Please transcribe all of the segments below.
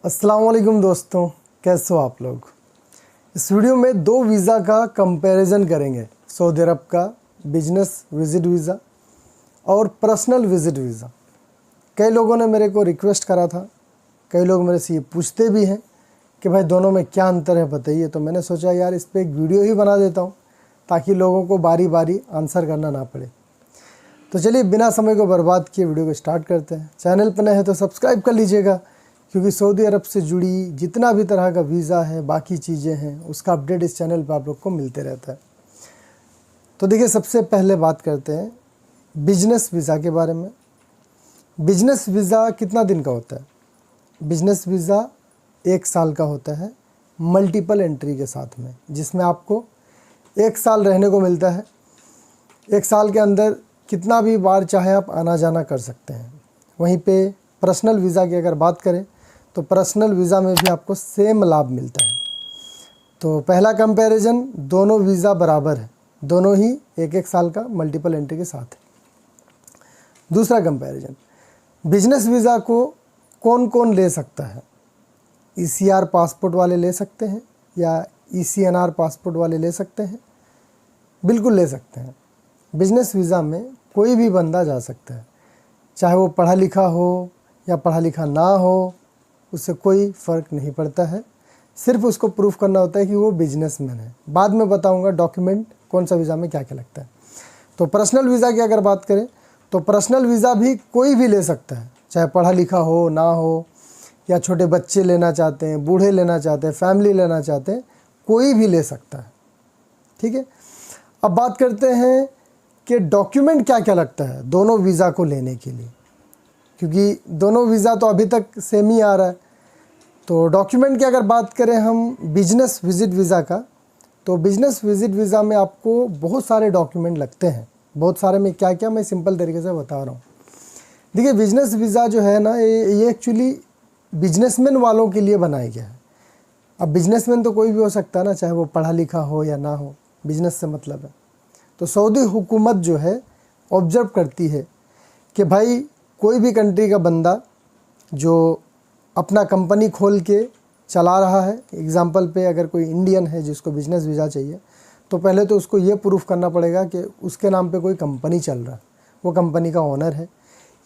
अस्सलाम वालेकुम दोस्तों, कैसे हो आप लोग। इस वीडियो में दो वीज़ा का कंपैरिजन करेंगे। सऊदी अरब का बिजनेस विज़िट वीज़ा और पर्सनल विज़िट वीज़ा। कई लोगों ने मेरे को रिक्वेस्ट करा था, कई लोग मेरे से ये पूछते भी हैं कि भाई दोनों में क्या अंतर है बताइए। तो मैंने सोचा यार इस पर एक वीडियो ही बना देता हूँ ताकि लोगों को बारी बारी आंसर करना ना पड़े। तो चलिए बिना समय को बर्बाद किए वीडियो को स्टार्ट करते हैं। चैनल पर नए हैं तो सब्सक्राइब कर लीजिएगा, क्योंकि सऊदी अरब से जुड़ी जितना भी तरह का वीज़ा है, बाकी चीज़ें हैं, उसका अपडेट इस चैनल पर आप लोग को मिलते रहता है। तो देखिए, सबसे पहले बात करते हैं बिजनेस वीज़ा के बारे में। बिजनेस वीज़ा कितना दिन का होता है? बिजनेस वीज़ा 1 साल का होता है, मल्टीपल एंट्री के साथ में, जिसमें आपको 1 साल रहने को मिलता है। 1 साल के अंदर कितना भी बार चाहे आप आना जाना कर सकते हैं। वहीं पे पर्सनल वीज़ा की अगर बात करें तो पर्सनल वीज़ा में भी आपको सेम लाभ मिलता है। तो पहला कंपैरिजन, दोनों वीज़ा बराबर है, दोनों ही 1-1 साल का मल्टीपल एंट्री के साथ है। दूसरा कंपैरिजन, बिजनेस वीज़ा को कौन कौन ले सकता है? ECR पासपोर्ट वाले ले सकते हैं या ECNR पासपोर्ट वाले ले सकते हैं? बिल्कुल ले सकते हैं। बिजनेस वीज़ा में कोई भी बंदा जा सकता है, चाहे वो पढ़ा लिखा हो या पढ़ा लिखा ना हो, उससे कोई फ़र्क नहीं पड़ता है। सिर्फ उसको प्रूफ करना होता है कि वो बिजनेसमैन है। बाद में बताऊंगा डॉक्यूमेंट कौन सा वीज़ा में क्या क्या लगता है। तो पर्सनल वीज़ा की अगर बात करें तो पर्सनल वीज़ा भी कोई भी ले सकता है, चाहे पढ़ा लिखा हो ना हो, या छोटे बच्चे लेना चाहते हैं, बूढ़े लेना चाहते हैं, फैमिली लेना चाहते हैं, कोई भी ले सकता है। ठीक है, अब बात करते हैं कि डॉक्यूमेंट क्या क्या लगता है दोनों वीज़ा को लेने के लिए, क्योंकि दोनों वीज़ा तो अभी तक सेम ही आ रहा है। तो डॉक्यूमेंट की अगर बात करें हम बिजनेस विज़िट वीज़ा का, तो बिजनेस विज़िट वीज़ा में आपको बहुत सारे डॉक्यूमेंट लगते हैं। बहुत सारे में क्या क्या, मैं सिंपल तरीके से बता रहा हूँ। देखिए, बिजनेस वीज़ा जो है ना, ये एक्चुअली बिजनेसमैन वालों के लिए बनाया गया है। अब बिजनेसमैन तो कोई भी हो सकता है ना, चाहे वो पढ़ा लिखा हो या ना हो, बिजनेस से मतलब है। तो सऊदी हुकूमत जो है ऑब्जर्व करती है कि भाई कोई भी कंट्री का बंदा जो अपना कंपनी खोल के चला रहा है, एग्जांपल पे अगर कोई इंडियन है जिसको बिजनेस वीज़ा चाहिए, तो पहले तो उसको ये प्रूफ करना पड़ेगा कि उसके नाम पे कोई कंपनी चल रहा है, वो कंपनी का ओनर है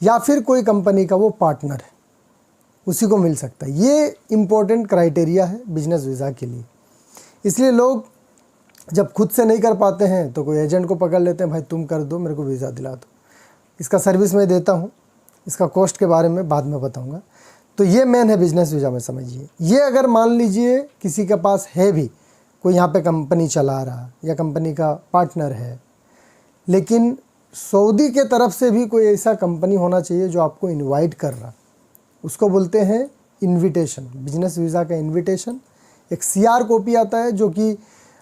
या फिर कोई कंपनी का वो पार्टनर है, उसी को मिल सकता है। ये इम्पोर्टेंट क्राइटेरिया है बिजनेस वीज़ा के लिए। इसलिए लोग जब खुद से नहीं कर पाते हैं तो कोई एजेंट को पकड़ लेते हैं, भाई तुम कर दो, मेरे को वीज़ा दिला दो। इसका सर्विस मैं देता हूँ, इसका कॉस्ट के बारे में बाद में बताऊँगा। तो ये मेन है बिजनेस वीज़ा में, समझिए। ये अगर मान लीजिए किसी के पास है भी, कोई यहाँ पे कंपनी चला रहा या कंपनी का पार्टनर है, लेकिन सऊदी के तरफ से भी कोई ऐसा कंपनी होना चाहिए जो आपको इन्वाइट कर रहा, उसको बोलते हैं इन्विटेशन। बिजनेस वीज़ा का इन्विटेशन एक CR कॉपी आता है जो कि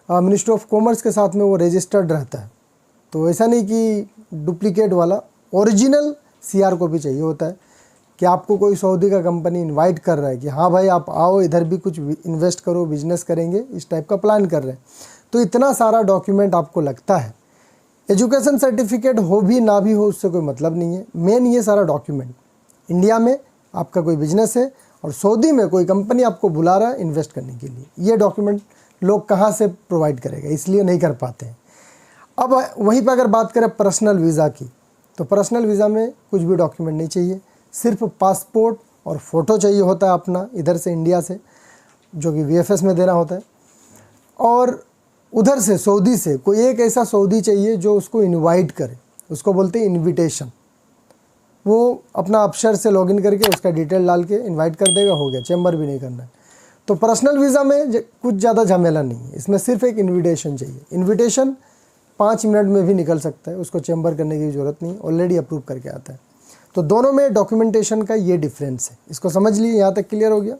मिनिस्ट्री ऑफ कॉमर्स के साथ में वो रजिस्टर्ड रहता है। तो ऐसा नहीं कि डुप्लीकेट वाला, ओरिजिनल CR कॉपी चाहिए होता है कि आपको कोई सऊदी का कंपनी इनवाइट कर रहा है कि हाँ भाई आप आओ, इधर भी कुछ इन्वेस्ट करो, बिजनेस करेंगे, इस टाइप का प्लान कर रहे हैं। तो इतना सारा डॉक्यूमेंट आपको लगता है। एजुकेशन सर्टिफिकेट हो भी ना भी हो उससे कोई मतलब नहीं है, मेन ये सारा डॉक्यूमेंट। इंडिया में आपका कोई बिजनेस है और सऊदी में कोई कंपनी आपको बुला रहा है इन्वेस्ट करने के लिए, ये डॉक्यूमेंट लोग कहाँ से प्रोवाइड करेगा, इसलिए नहीं कर पाते हैं। अब वहीं पर अगर बात करें पर्सनल वीज़ा की, तो पर्सनल वीज़ा में कुछ भी डॉक्यूमेंट नहीं चाहिए, सिर्फ पासपोर्ट और फ़ोटो चाहिए होता है अपना, इधर से इंडिया से, जो कि VFS में देना होता है, और उधर से सऊदी से कोई एक ऐसा सऊदी चाहिए जो उसको इनवाइट करे, उसको बोलते हैं इनविटेशन। वो अपना अफसर से लॉगिन करके उसका डिटेल डाल के इनवाइट कर देगा, हो गया, चैम्बर भी नहीं करना है। तो पर्सनल वीज़ा में कुछ ज़्यादा झमेला नहीं है, इसमें सिर्फ एक इनविटेशन चाहिए। इनविटेशन 5 मिनट में भी निकल सकता है, उसको चैम्बर करने की ज़रूरत नहीं, ऑलरेडी अप्रूव करके आता है। तो दोनों में डॉक्यूमेंटेशन का ये डिफरेंस है, इसको समझ लिए, यहाँ तक क्लियर हो गया।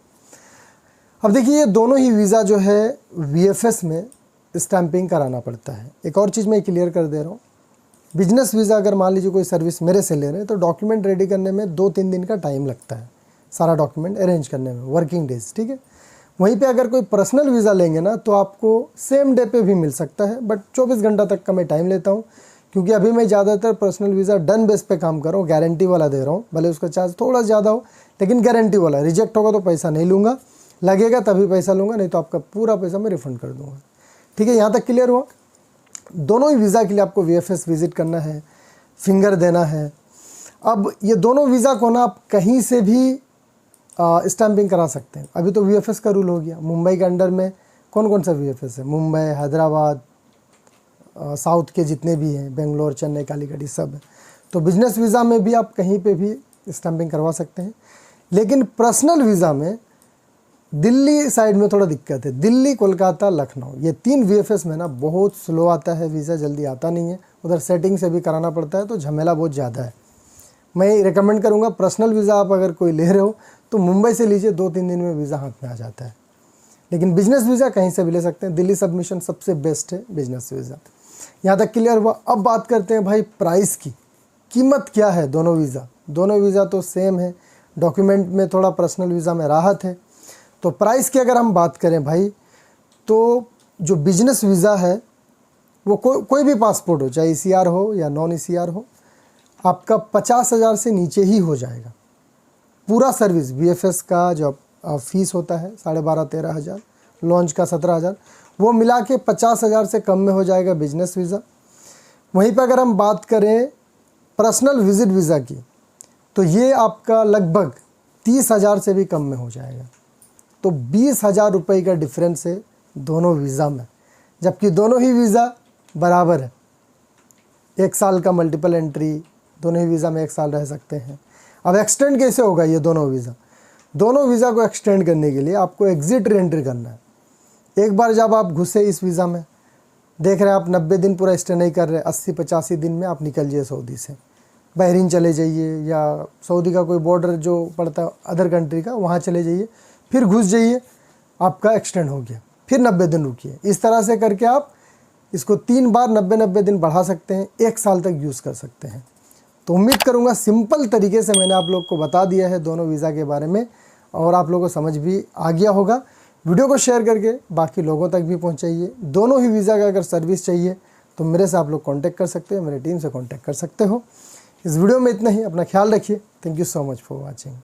अब देखिए, ये दोनों ही वीज़ा जो है VFS में स्टैंपिंग कराना पड़ता है। एक और चीज़ मैं क्लियर कर दे रहा हूँ, बिजनेस वीज़ा अगर मान लीजिए कोई सर्विस मेरे से ले रहे हैं तो डॉक्यूमेंट रेडी करने में 2-3 दिन का टाइम लगता है, सारा डॉक्यूमेंट अरेंज करने में, वर्किंग डेज। ठीक है, वहीं पे अगर कोई पर्सनल वीज़ा लेंगे ना तो आपको सेम डे पे भी मिल सकता है, बट 24 घंटा तक का मैं टाइम लेता हूँ, क्योंकि अभी मैं ज़्यादातर पर्सनल वीज़ा डन बेस पे काम कर रहा हूँ, गारंटी वाला दे रहा हूँ, भले उसका चार्ज थोड़ा ज़्यादा हो लेकिन गारंटी वाला। रिजेक्ट होगा तो पैसा नहीं लूँगा, लगेगा तभी पैसा लूँगा, नहीं तो आपका पूरा पैसा मैं रिफ़ंड कर दूँगा। ठीक है, यहाँ तक क्लियर हुआ। दोनों ही वीज़ा के लिए आपको VFS विज़िट करना है, फिंगर देना है। अब ये दोनों वीज़ा को ना आप कहीं से भी स्टैंपिंग करा सकते हैं। अभी तो VFS का रूल हो गया। मुंबई के अंडर में कौन कौन सा VFS है? मुंबई, हैदराबाद, साउथ के जितने भी हैं, बेंगलोर, चेन्नई, कालीकट, सब है। तो बिजनेस वीज़ा में भी आप कहीं पे भी स्टैंपिंग करवा सकते हैं। लेकिन पर्सनल वीज़ा में दिल्ली साइड में थोड़ा दिक्कत है। दिल्ली, कोलकाता, लखनऊ, ये 3 VFS में ना बहुत स्लो आता है वीज़ा, जल्दी आता नहीं है। उधर सेटिंग से भी कराना पड़ता है, तो झमेला बहुत ज़्यादा है। मैं रिकमेंड करूँगा पर्सनल वीज़ा आप अगर कोई ले रहे हो तो मुंबई से लीजिए, 2-3 दिन में वीज़ा हाथ में आ जाता है। लेकिन बिजनेस वीज़ा कहीं से भी ले सकते हैं। दिल्ली सबमिशन सबसे बेस्ट है बिजनेस वीज़ा। यहाँ तक क्लियर हुआ। अब बात करते हैं भाई प्राइस की, कीमत क्या है दोनों वीज़ा। दोनों वीज़ा तो सेम है, डॉक्यूमेंट में थोड़ा पर्सनल वीज़ा में राहत है। तो प्राइस की अगर हम बात करें भाई, तो जो बिजनेस वीज़ा है वो कोई भी पासपोर्ट हो, चाहे ECR हो या नॉन ECR हो, आपका 50,000 से नीचे ही हो जाएगा। पूरा सर्विस VFS का जो फीस होता है 12,500-13,000, लॉन्च का 17,000, वो मिला के 50,000 से कम में हो जाएगा बिजनेस वीज़ा। वहीं पर अगर हम बात करें पर्सनल विजिट वीज़ा की, तो ये आपका लगभग 30,000 से भी कम में हो जाएगा। तो 20,000 रुपये का डिफरेंस है दोनों वीज़ा में, जबकि दोनों ही वीज़ा बराबर है। 1 साल का मल्टीपल एंट्री, दोनों ही वीज़ा में 1 साल रह सकते हैं। अब एक्सटेंड कैसे होगा ये दोनों वीज़ा? दोनों वीज़ा को एक्सटेंड करने के लिए आपको एग्ज़िट री-एंट्री करना है। एक बार जब आप घुसे इस वीज़ा में, देख रहे हैं आप 90 दिन पूरा स्टे नहीं कर रहे, 80-85 दिन में आप निकल जाइए सऊदी से, बहरीन चले जाइए, या सऊदी का कोई बॉर्डर जो पड़ता है अदर कंट्री का, वहाँ चले जाइए, फिर घुस जाइए, आपका एक्सटेंड हो गया, फिर 90 दिन रुकिए। इस तरह से करके आप इसको 3 बार 90-90 दिन बढ़ा सकते हैं, 1 साल तक यूज़ कर सकते हैं। तो उम्मीद करूँगा सिंपल तरीके से मैंने आप लोग को बता दिया है दोनों वीज़ा के बारे में, और आप लोगों को समझ भी आ गया होगा। वीडियो को शेयर करके बाकी लोगों तक भी पहुंचाइए। दोनों ही वीज़ा का अगर सर्विस चाहिए तो मेरे से आप लोग कांटेक्ट कर सकते हैं, मेरी टीम से कांटेक्ट कर सकते हो। इस वीडियो में इतना ही। अपना ख्याल रखिए। Thank you so much for watching.